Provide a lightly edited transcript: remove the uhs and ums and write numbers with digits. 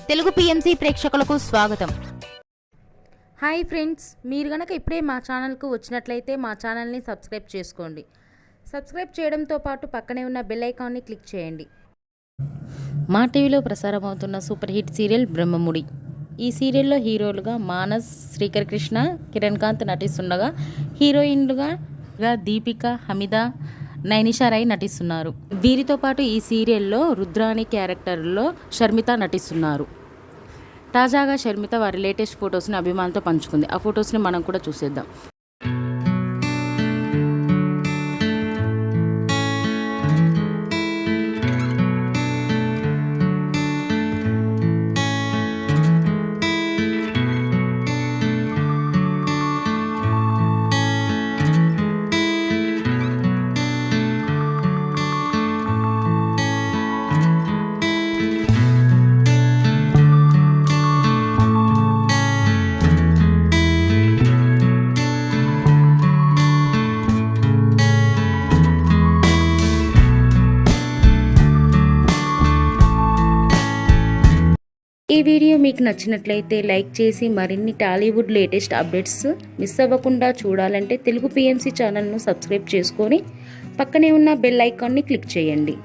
Telugu PMC ప్రేక్షకులకు స్వాగతం. Hi friends, మీరు గనక ఇప్పుడే మా ఛానల్కు వచ్చినట్లయితే మా ఛానల్ని సబ్స్క్రైబ్ చేసుకోండి. సబ్స్క్రైబ్ చేయడంతో పాటు పక్కనే ఉన్న బెల్ ఐకాన్ని క్లిక్ చేయండి. మా టీవీలో ప్రసారమవుతున్న సూపర్ హిట్ సీరియల్ బ్రహ్మముడి. ఈ సీరియల్లో హీరోలుగా మానస్, శ్రీకర్ కృష్ణ, కిరణ్ కాంత్ నటిస్తుండగా హీరోయిన్లుగా దీపిక, హమిద, నైనిషా రాయ్ నటిస్తున్నారు. వీరితో పాటు ఈ సీరియల్లో రుద్రాణి క్యారెక్టర్లో షర్మిత నటిస్తున్నారు. తాజాగా షర్మిత వారి లేటెస్ట్ ఫొటోస్ని అభిమానులతో పంచుకుంది. ఆ ఫొటోస్ని మనం కూడా చూసేద్దాం. ఈ వీడియో మీకు నచ్చినట్లయితే లైక్ చేసి మరిన్ని టాలీవుడ్ లేటెస్ట్ అప్డేట్స్ మిస్ అవ్వకుండా చూడాలంటే తెలుగు పిఎంసి ఛానల్ను సబ్స్క్రైబ్ చేసుకొని పక్కనే ఉన్న బెల్ ఐకాన్ని క్లిక్ చేయండి.